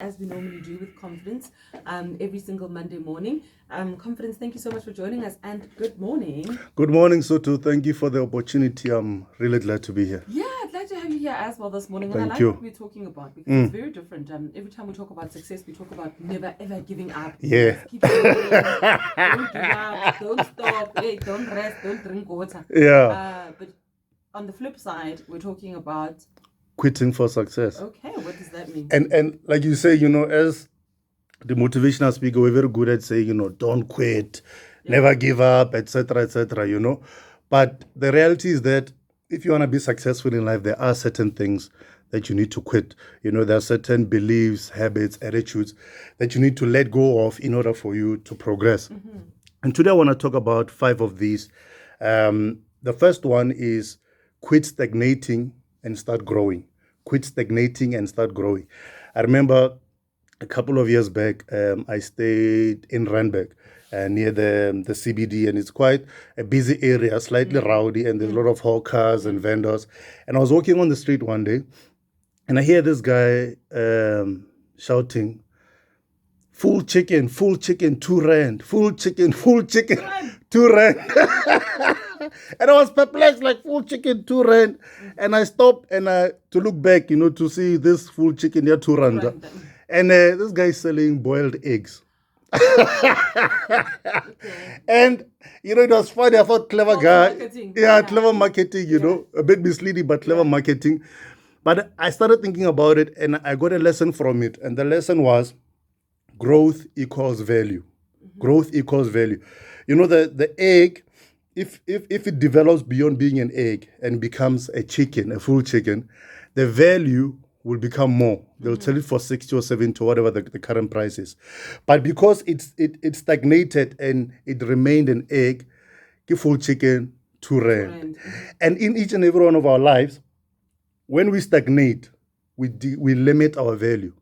as we normally do with Confidence, every single Monday morning. Confidence, thank you so much for joining us, and good morning. Good morning, Soto. Thank you for the opportunity. I'm really glad to be here. Yeah, I'd like to have you here as well this morning. And Thank I like you. what we're talking about because it's very different. Every time we talk about success, we talk about never ever giving up. Yeah. Just keep going. Don't give up. Don't stop. Hey, don't rest. Don't drink water. Yeah. But on the flip side, we're talking about Quitting for success. okay, what does that mean? And like you say, as the motivational speaker, we're very good at saying, don't quit, never give up, etc., But the reality is that if you want to be successful in life, there are certain things that you need to quit. There are certain beliefs, habits, attitudes that you need to let go of in order for you to progress. And today I want to talk about 5 of these. The first one is quit stagnating and start growing. Quit stagnating and start growing. I remember a couple of years back, I stayed in Randburg near the CBD, and it's quite a busy area, slightly rowdy, and there's a lot of hawkers and vendors. And I was walking on the street one day, and I hear this guy shouting, full chicken, 2 rand, full chicken, 2 rand. And I was perplexed, like, full chicken, 2 rand. And I stopped to look back, to see this full chicken here, 2 rand. And this guy is selling boiled eggs. And, it was funny. I thought clever guy. Marketing. Yeah, clever marketing, a bit misleading, but clever marketing. But I started thinking about it, and I got a lesson from it. And the lesson was growth equals value. Growth equals value. The egg, if it develops beyond being an egg and becomes a chicken, a full chicken, the value will become more. They'll sell it for 60 or 70 or whatever the current price is. But because it stagnated and it remained an egg, full chicken, 2 rand. And in each and every one of our lives, when we stagnate, we limit our value.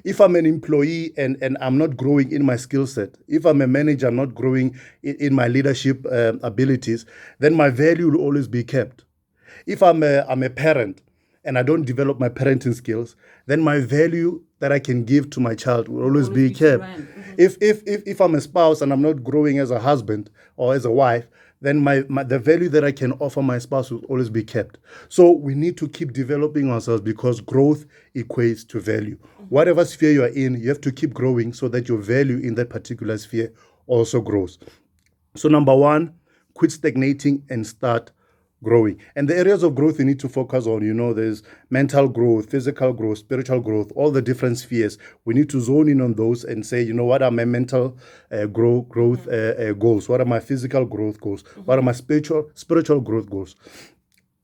If I'm an employee and I'm not growing in my skill set, if I'm a manager, I'm not growing in my leadership abilities, then my value will always be kept. If I'm a parent and I don't develop my parenting skills, then my value that I can give to my child will always be kept. If I'm a spouse and I'm not growing as a husband or as a wife, then the value that I can offer my spouse will always be kept. So we need to keep developing ourselves because growth equates to value. Whatever sphere you are in, you have to keep growing so that your value in that particular sphere also grows. So number 1, quit stagnating and start growing. And the areas of growth you need to focus on, there's mental growth, physical growth, spiritual growth, all the different spheres. We need to zone in on those and say, what are my mental growth goals? What are my physical growth goals? What are my spiritual growth goals?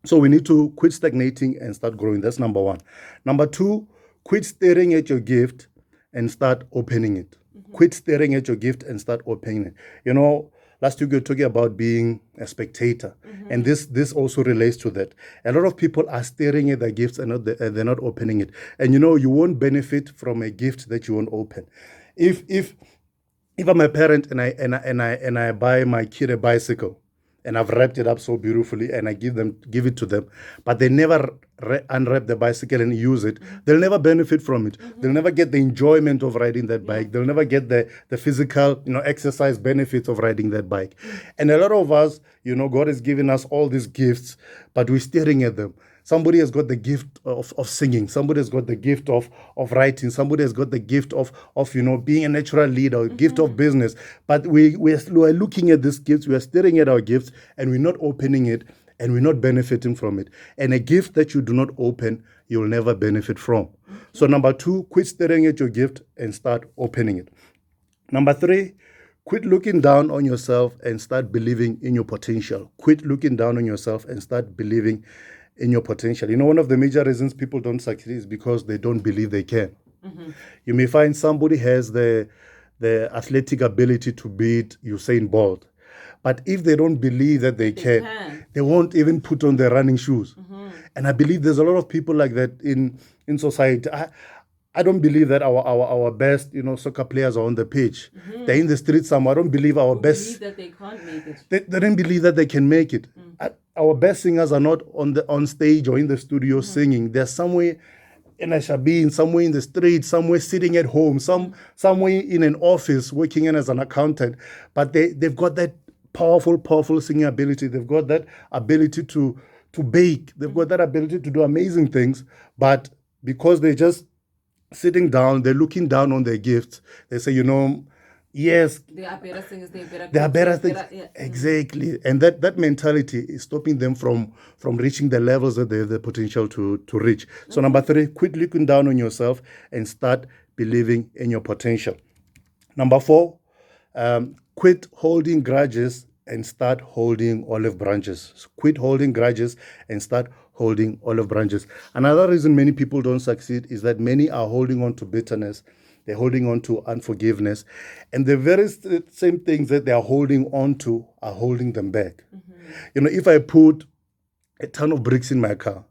So we need to quit stagnating and start growing. That's number 1. Number 2, quit staring at your gift and start opening it. Quit staring at your gift and start opening it. Last week we were talking about being a spectator, and this also relates to that. A lot of people are staring at their gifts and they're not opening it. And you won't benefit from a gift that you won't open. If I'm a parent and I buy my kid a bicycle, and I've wrapped it up so beautifully, and I give it to them, but they never unwrap the bicycle and use it, they'll never benefit from it. They'll never get the enjoyment of riding that bike. They'll never get the physical, exercise benefits of riding that bike. And a lot of us, God has given us all these gifts, but we're staring at them. Somebody has got the gift of singing. Somebody has got the gift of writing. Somebody has got the gift of being a natural leader, gift of business. But we're looking at these gifts, we are staring at our gifts, and we're not opening it, and we're not benefiting from it. And a gift that you do not open, you'll never benefit from. So number 2, quit staring at your gift and start opening it. Number 3, quit looking down on yourself and start believing in your potential. Quit looking down on yourself and start believing in your potential. One of the major reasons people don't succeed is because they don't believe they can. You may find somebody has the athletic ability to beat Usain Bolt, but if they don't believe that they can, they won't even put on their running shoes. And I believe there's a lot of people like that in society. I don't believe that our best, soccer players are on the pitch. They're in the street somewhere. I don't believe our best. Believe that they can't make it. They don't believe that they can make it. Our best singers are not on stage or in the studio singing. They're somewhere in a shabin, somewhere in the street, somewhere sitting at home, somewhere in an office working in as an accountant, but they've got that powerful singing ability. They've got that ability to bake. They've got that ability to do amazing things, but because they're just sitting down, they're looking down on their gifts. They say, yes, there are better things. there are better things. Exactly. And that mentality is stopping them from reaching the levels that they have the potential to reach. So number 3, quit looking down on yourself and start believing in your potential. Number 4, quit holding grudges and start holding olive branches. So quit holding grudges and start holding olive branches. Another reason many people don't succeed is that many are holding on to bitterness. They're holding on to unforgiveness. And the very same things that they are holding on to are holding them back. If I put a ton of bricks in my car,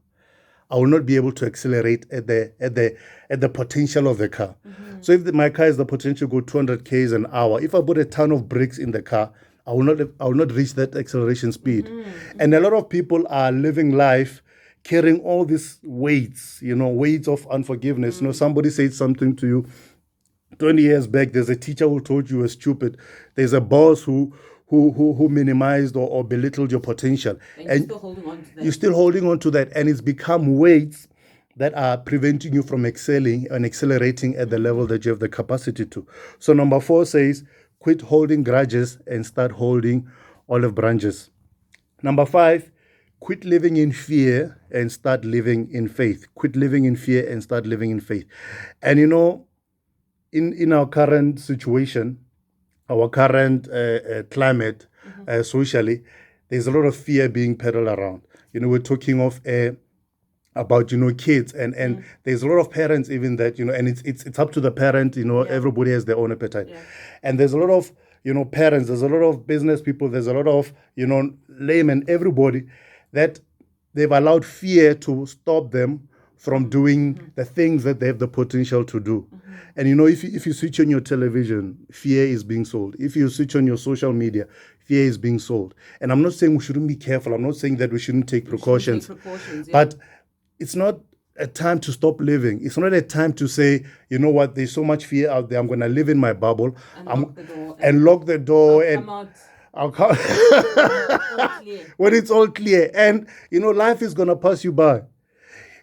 I will not be able to accelerate at the potential of the car. So if my car has the potential to go 200 km an hour, if I put a ton of bricks in the car, I will not reach that acceleration speed. And a lot of people are living life carrying all these weights, weights of unforgiveness. Somebody said something to you 20 years back. There's a teacher who told you were stupid. There's a boss who minimized or belittled your potential. And you're still holding on to that. You're still holding on to that. And it's become weights that are preventing you from excelling and accelerating at the level that you have the capacity to. So number 4 says, quit holding grudges and start holding olive branches. Number 5, quit living in fear and start living in faith. Quit living in fear and start living in faith. And in our current situation, our current climate, socially, there's a lot of fear being peddled around. We're talking about kids, and there's a lot of parents even that and it's up to the parent. Everybody has their own appetite, and there's a lot of parents, there's a lot of business people, there's a lot of laymen, everybody that they've allowed fear to stop them from doing the things that they have the potential to do. And if you switch on your television, fear is being sold. If you switch on your social fear is being sold. And I'm not saying we shouldn't be careful. I'm not saying that we shouldn't take precautions. But it's not a time to stop living. It's not a time to say, there's so much fear out there. I'm going to live in my bubble. And lock the door. I'll come when it's all clear. And, life is going to pass you by.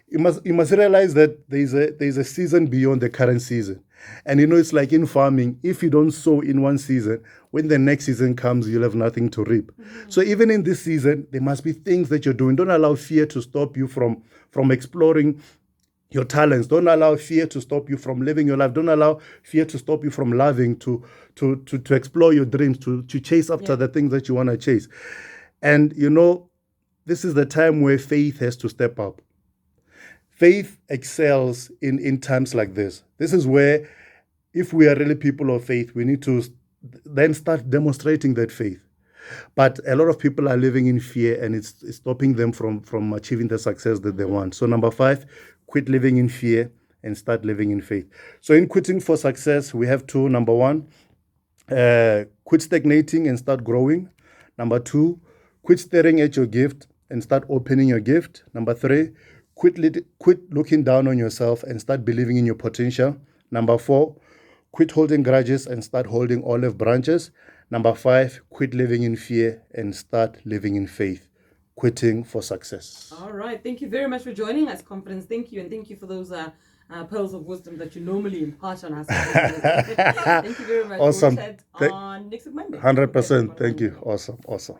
You must realize that there's a season beyond the current season. And it's like in farming, if you don't sow in one season, when the next season comes, you'll have nothing to reap. So even in this season, there must be things that you're doing. Don't allow fear to stop you from exploring your talents. Don't allow fear to stop you from living your life. Don't allow fear to stop you from loving, to explore your dreams, to chase after the things that you want to chase. And, this is the time where faith has to step up. Faith excels in times like this. This is where, if we are really people of faith, we need to then start demonstrating that faith. But a lot of people are living in fear, and it's stopping them from achieving the success that they want. So number 5, quit living in fear and start living in faith. So in quitting for success, we have 2. Number 1, quit stagnating and start growing. Number 2, quit staring at your gift and start opening your gift. Number 3, quit looking down on yourself and start believing in your potential. Number 4, quit holding grudges and start holding olive branches. Number 5, quit living in fear and start living in faith. Quitting for success. All right. Thank you very much for joining us, Confidence. Thank you. And thank you for those pearls of wisdom that you normally impart on us. Thank you very much. Awesome. We'll chat on next Monday. 100%. Thank you. Awesome.